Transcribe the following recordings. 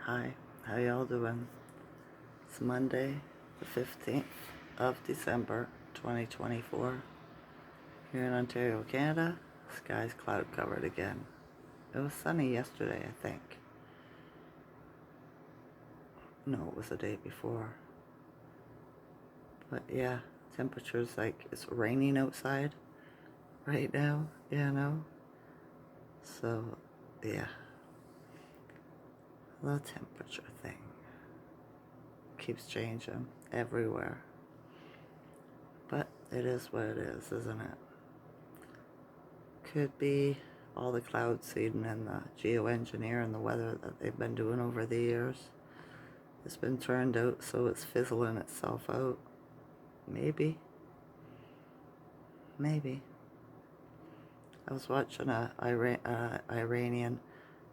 Hi, how y'all doing? It's Monday, the 15th of December, 2024. Here in Ontario, Canada, sky's cloud covered again. It was sunny yesterday, I think. No, it was the day before. But yeah, temperature's like, it's raining outside right now, So, yeah, the temperature thing keeps changing everywhere. But it is what it is, isn't it? Could be all the cloud seeding and the geoengineering and the weather that they've been doing over the years. It's been turned out so it's fizzling itself out. Maybe. I was watching a Iranian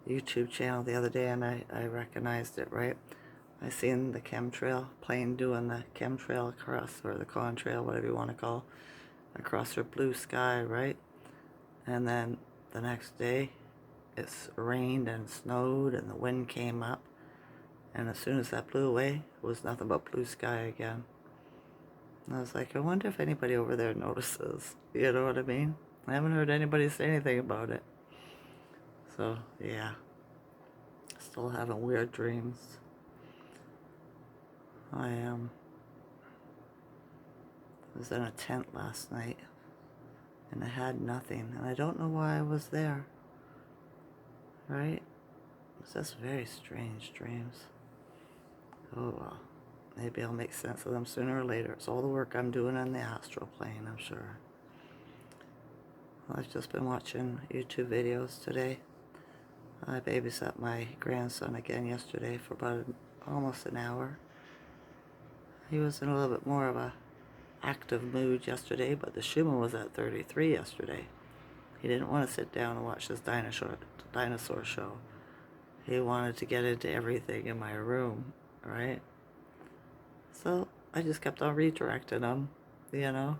YouTube channel the other day and I recognized it, right? I seen the chemtrail plane doing the chemtrail across, or the contrail, whatever you want to call, across her blue sky, right? And then the next day, it's rained and snowed and the wind came up. And as soon as that blew away, it was nothing but blue sky again. And I was like, I wonder if anybody over there notices. You know what I mean? I haven't heard anybody say anything about it. So, yeah. Still having weird dreams. I was in a tent last night. And I had nothing. And I don't know why I was there. Right? It was just very strange dreams. Oh well. Maybe I'll make sense of them sooner or later. It's all the work I'm doing on the astral plane, I'm sure. Well, I've just been watching YouTube videos today. I babysat my grandson again yesterday for about almost an hour. He was in a little bit more of a active mood yesterday, but the Schuman was at 33 yesterday. He didn't want to sit down and watch this dinosaur show. He wanted to get into everything in my room, right? So I just kept on redirecting him, It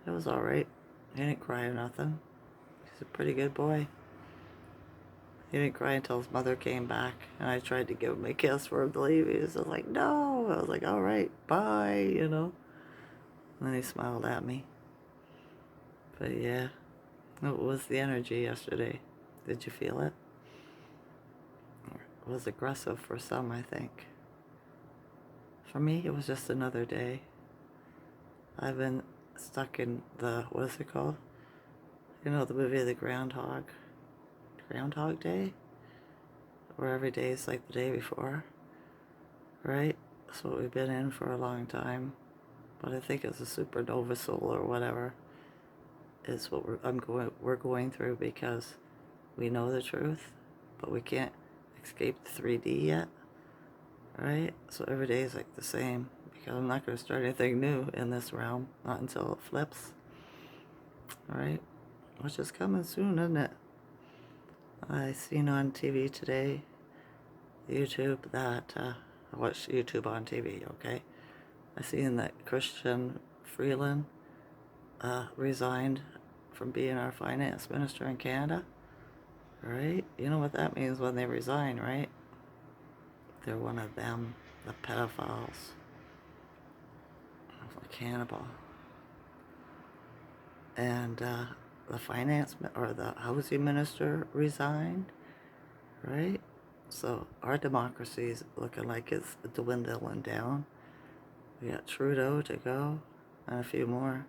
was alright. He didn't cry or nothing. He's a pretty good boy. He didn't cry until his mother came back, and I tried to give him a kiss for him to leave. He was like, no. I was like, alright, bye, And then he smiled at me. But yeah, it was the energy yesterday. Did you feel it? It was aggressive for some, I think. For me, it was just another day. I've been stuck in the, what is it called? The movie The Groundhog Day? Where every day is like the day before, right? That's what we've been in for a long time. But I think it's a supernova soul or whatever is what we're going through, because we know the truth, but we can't escape the 3D yet, right? So every day is like the same, because I'm not going to start anything new in this realm, not until it flips, right? Which is coming soon, isn't it? I seen on TV today, YouTube, that, I watch YouTube on TV, okay? I seen that Christian Freeland resigned from being our finance minister in Canada, right? You know what that means when they resign, right? They're one of them, the pedophiles, a cannibal. And the finance, or the housing minister resigned, right? So our democracy is looking like it's dwindling down. We got Trudeau to go, and a few more.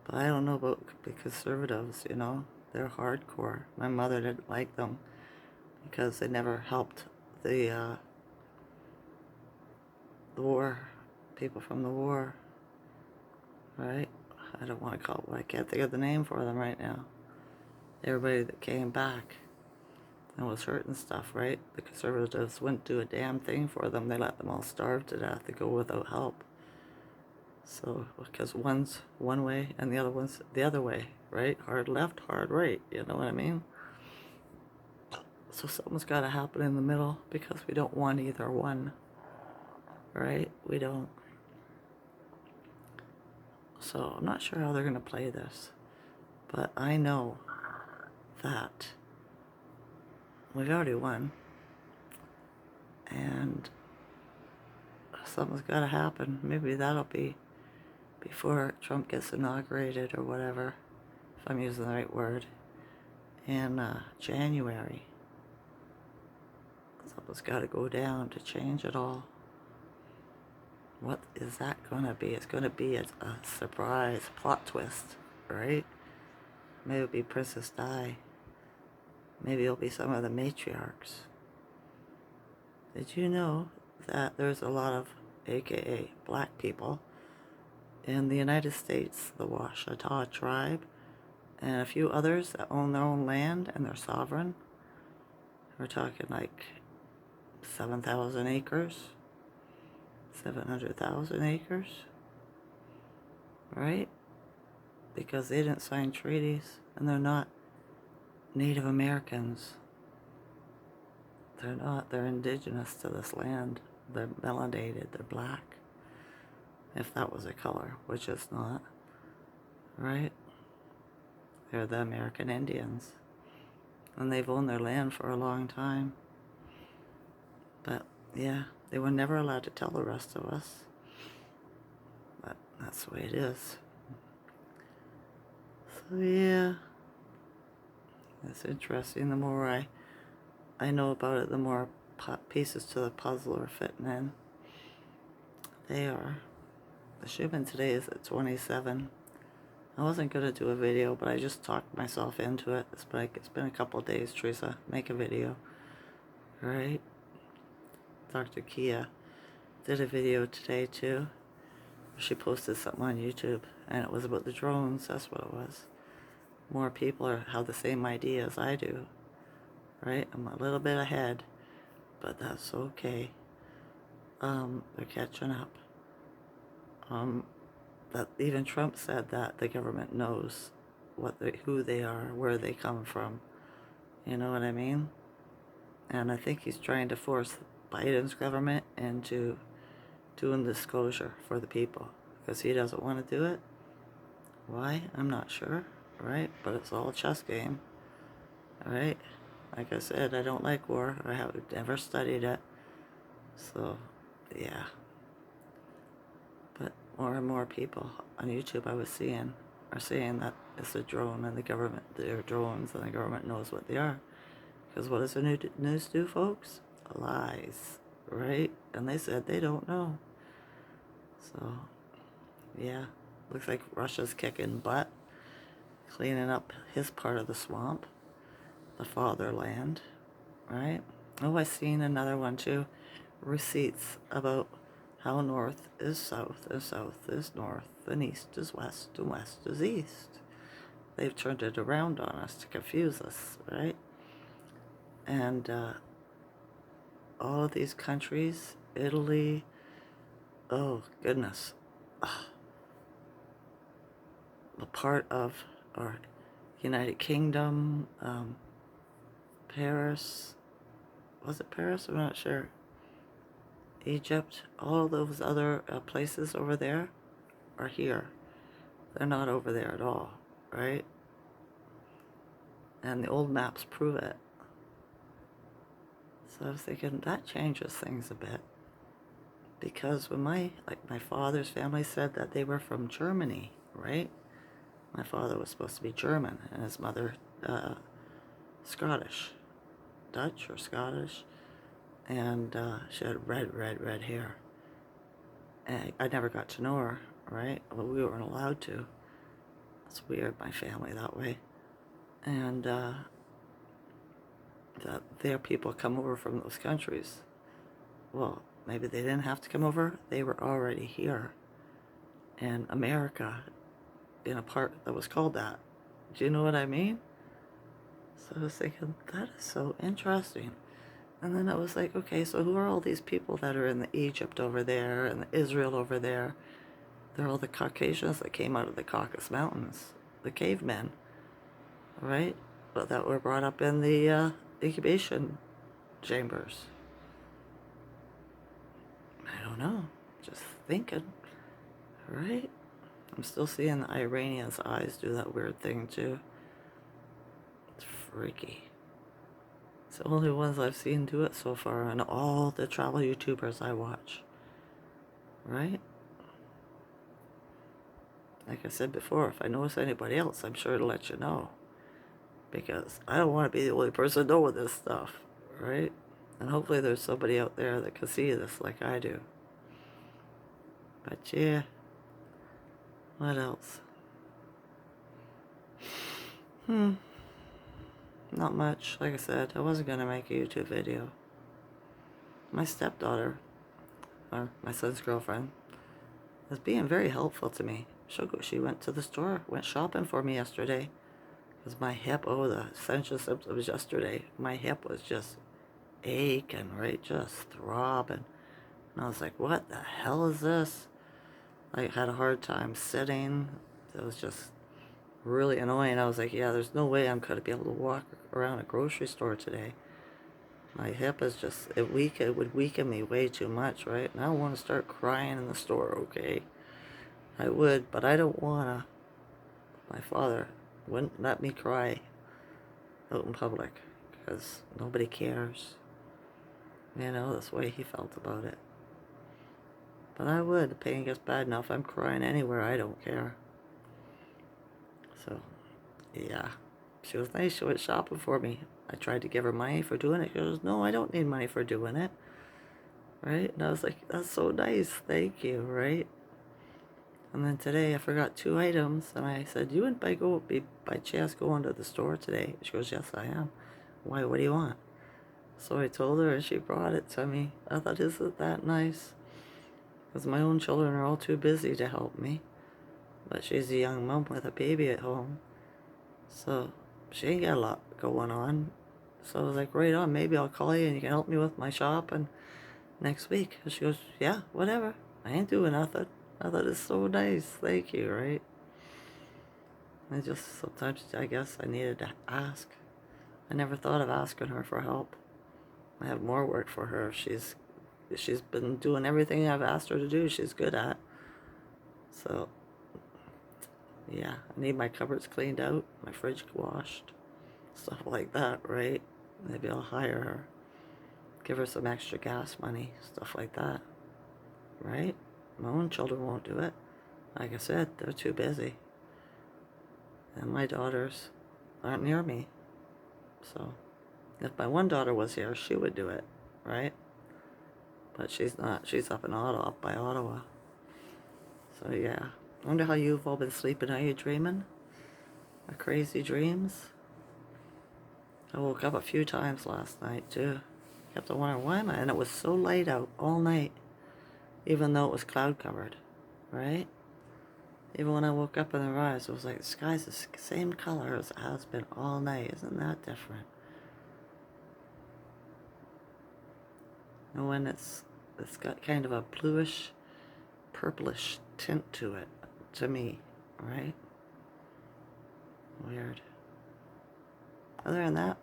But I don't know about the conservatives, They're hardcore. My mother didn't like them because they never helped the war, people from the war, right? I don't want to call it, I can't think of the name for them right now. Everybody that came back and was hurt and stuff, right? The conservatives wouldn't do a damn thing for them. They let them all starve to death to go without help. So, because one's one way and the other one's the other way, right? Hard left, hard right, you know what I mean? So something's got to happen in the middle, because we don't want either one, right? We don't. So I'm not sure how they're going to play this, but I know that we've already won. And something's got to happen. Maybe that'll be before Trump gets inaugurated or whatever, if I'm using the right word, in January. Something's got to go down to change it all. What is that going to be? It's going to be a surprise plot twist, right? Maybe it'll be Princess Di. Maybe it'll be some of the matriarchs. Did you know that there's a lot of AKA black people in the United States, the Washita tribe, and a few others that own their own land and they're sovereign? We're talking like 7,000 acres, 700,000 acres, right? Because they didn't sign treaties and they're not Native Americans. They're not, they're indigenous to this land. They're melanated, they're black. If that was a color, which it's not, right? They're the American Indians. And they've owned their land for a long time. But yeah, they were never allowed to tell the rest of us. But that's the way it is. So yeah, it's interesting. The more I know about it, the more pieces to the puzzle are fitting in. They are. The Schuman today is at 27. I wasn't going to do a video, but I just talked myself into it. It's been a couple days, Teresa. Make a video. Right? Dr. Kia did a video today, too. She posted something on YouTube, and it was about the drones. That's what it was. More people have the same idea as I do. Right? I'm a little bit ahead, but that's okay. They're catching up. That even Trump said that the government knows who they are, where they come from. You know what I mean? And I think he's trying to force Biden's government into doing disclosure for the people because he doesn't want to do it. Why? I'm not sure, right? But it's all a chess game, all right? Like I said, I don't like war. I have never studied it. So, yeah. But more and more people on YouTube I was seeing are saying that it's a drone and the government, they're drones and the government knows what they are. Because what does the news do, folks? Lies, right? And they said they don't know. So, yeah, looks like Russia's kicking butt, cleaning up his part of the swamp, the fatherland, right? Oh, I seen another one too. Receipts about how north is south and south is north and east is west and west is east. They've turned it around on us to confuse us, right? And all of these countries, Italy, oh goodness, a part of our United Kingdom, Paris, was it Paris? I'm not sure. Egypt, all those other places over there are here. They're not over there at all, right? And the old maps prove it. So I was thinking that changes things a bit. Because when my father's family said that they were from Germany, right? My father was supposed to be German and his mother Scottish, Dutch or Scottish. And she had red hair. And I never got to know her, right? Well, we weren't allowed to. It's weird, my family that way. And that their people come over from those countries. Well, maybe they didn't have to come over. They were already here. And America, in a part that was called that. Do you know what I mean? So I was thinking, that is so interesting. And then I was like, okay, so who are all these people that are in the Egypt over there and the Israel over there? They're all the Caucasians that came out of the Caucasus Mountains, the cavemen, right? But that were brought up in the incubation chambers. I don't know, just thinking, right? I'm still seeing the Iranians' eyes do that weird thing too. It's freaky. the only ones I've seen do it so far, and all the travel YouTubers I watch. Right? Like I said before, if I notice anybody else, I'm sure to let you know. Because I don't want to be the only person knowing this stuff. Right? And hopefully there's somebody out there that can see this like I do. But yeah. What else? Not much. Like I said, I wasn't going to make a YouTube video. My stepdaughter, or my son's girlfriend, is being very helpful to me. She went to the store, went shopping for me yesterday. Because my hip, the Ascension symptoms yesterday, my hip was just aching, right? Just throbbing. And I was like, what the hell is this? I had a hard time sitting. It was just really annoying. I was like, yeah, there's no way I'm going to be able to walk around a grocery store today. My hip is just, it would weaken me way too much, right? And I don't want to start crying in the store, okay? I would, but I don't want to. My father wouldn't let me cry out in public because nobody cares. You know, that's the way he felt about it. But I would. The pain gets bad enough. I'm crying anywhere. I don't care. So, yeah. She was nice. She went shopping for me. I tried to give her money for doing it. She goes, no, I don't need money for doing it. Right? And I was like, that's so nice. Thank you, right? And then today I forgot 2 items. And I said, you wouldn't by chance going to the store today? She goes, yes, I am. Why? What do you want? So I told her and she brought it to me. I thought, isn't that nice? Because my own children are all too busy to help me. But she's a young mom with a baby at home. So she ain't got a lot going on. So I was like, right on, maybe I'll call you and you can help me with my shopping next week. And she goes, yeah, whatever. I ain't doing nothing. I thought it's so nice. Thank you, right? I just, sometimes I guess I needed to ask. I never thought of asking her for help. I have more work for her. She's been doing everything I've asked her to do. She's good at. So, yeah, I need my cupboards cleaned out, my fridge washed, stuff like that, right? Maybe I'll hire her, give her some extra gas money, stuff like that, right? My own children won't do it. Like I said, they're too busy. And my daughters aren't near me. So, if my one daughter was here, she would do it, right? But she's not. She's up by Ottawa. So, yeah. I wonder how you've all been sleeping. Are you dreaming? Crazy dreams? I woke up a few times last night, too. Kept on wondering, why am I? And it was so light out all night, even though it was cloud covered, right? Even when I woke up in the rise, it was like the sky's the same color as it has been all night. Isn't that different? And when it's got kind of a bluish, purplish tint to it, to me, right? Weird. Other than that,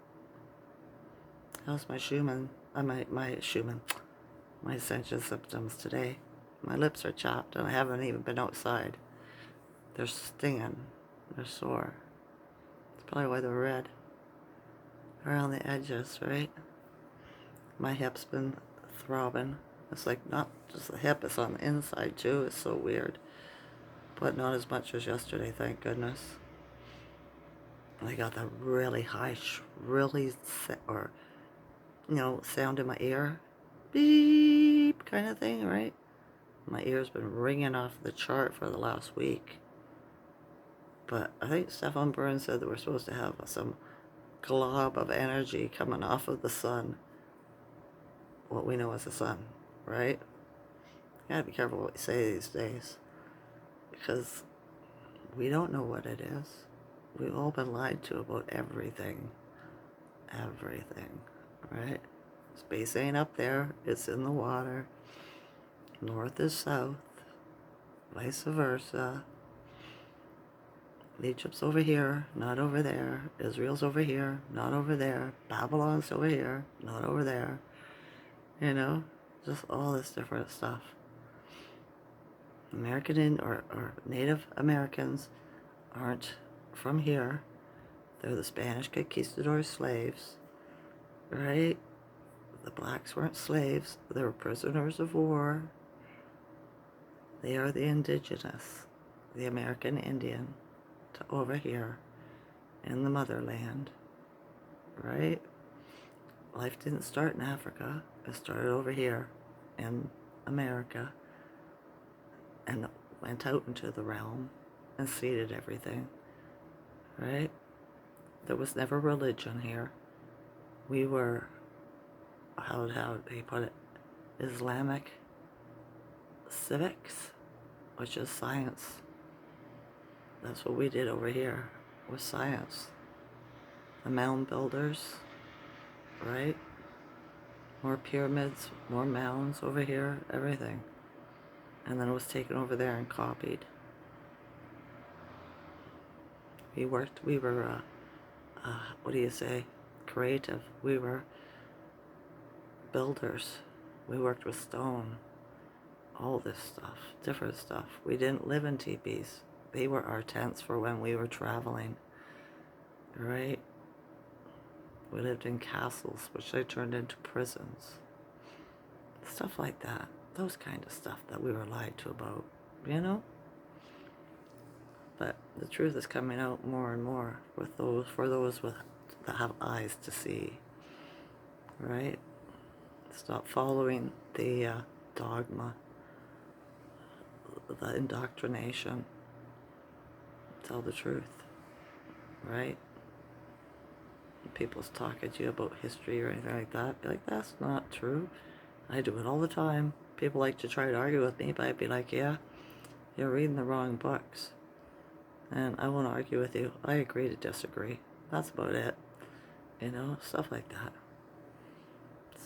how's my Schuman? My Ascension symptoms today. My lips are chapped and I haven't even been outside. They're stinging. They're sore. That's probably why they're red. Around the edges, right? My hip's been throbbing. It's like not just the hip, it's on the inside too. It's so weird. But not as much as yesterday, thank goodness. I got that really high, sound in my ear. Beep kind of thing, right? My ear's been ringing off the chart for the last week. But I think Stefan Burns said that we're supposed to have some glob of energy coming off of the sun. What we know as the sun, right? You gotta be careful what you say these days. Because we don't know what it is. We've all been lied to about everything. Everything, right? Space ain't up there, it's in the water. North is south, vice versa. Egypt's over here, not over there. Israel's over here, not over there. Babylon's over here, not over there. You know, just all this different stuff. American or Native Americans aren't from here. They're the Spanish conquistador slaves. right? The blacks weren't slaves. They were prisoners of war. They are the indigenous, the American Indian, to over here in the motherland, right? Life didn't start in Africa. It started over here in America and went out into the realm and seeded everything, right? There was never religion here. We were, how do you put it, Islamic civics, which is science. That's what we did over here, was science. The mound builders, right? More pyramids, more mounds over here, everything. And then it was taken over there and copied. We were, what do you say, creative. We were builders. We worked with stone, all this stuff, different stuff. We didn't live in teepees. They were our tents for when we were traveling, right? We lived in castles, which they turned into prisons. Stuff like that. Those kind of stuff that we were lied to about, you know? But the truth is coming out more and more with for those that have eyes to see, right? Stop following the dogma, the indoctrination. Tell the truth, right? People's talking to you about history or anything like that, be like, that's not true. I do it all the time. People like to try to argue with me, but I'd be like, yeah, you're reading the wrong books. And I won't argue with you. I agree to disagree. That's about it. You know, stuff like that.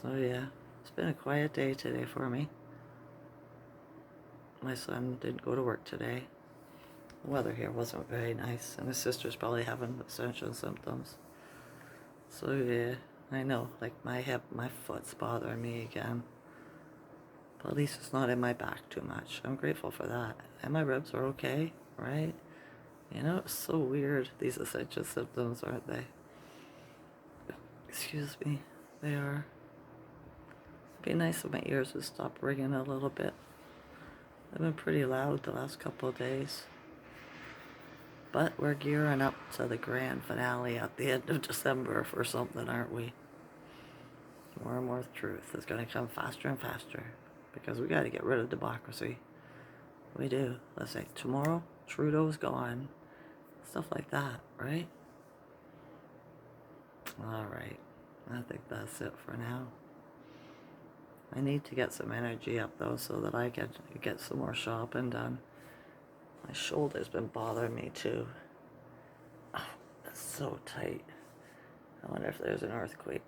So yeah, it's been a quiet day today for me. My son didn't go to work today. The weather here wasn't very nice, and his sister's probably having Ascension symptoms. So yeah, I know, like my foot's bothering me again. But at least it's not in my back too much. I'm grateful for that. And my ribs are okay, right? You know, it's so weird, these Ascension symptoms, aren't they? Excuse me, they are. It'd be nice if my ears would stop ringing a little bit. They've been pretty loud the last couple of days. But we're gearing up to the grand finale at the end of December for something, aren't we? More and more truth is going to come faster and faster. Because we got to get rid of democracy. We do. Let's say tomorrow, Trudeau's gone. Stuff like that, right? Alright. I think that's it for now. I need to get some energy up though so that I can get some more shopping done. My shoulder's been bothering me too. Oh, it's so tight. I wonder if there's an earthquake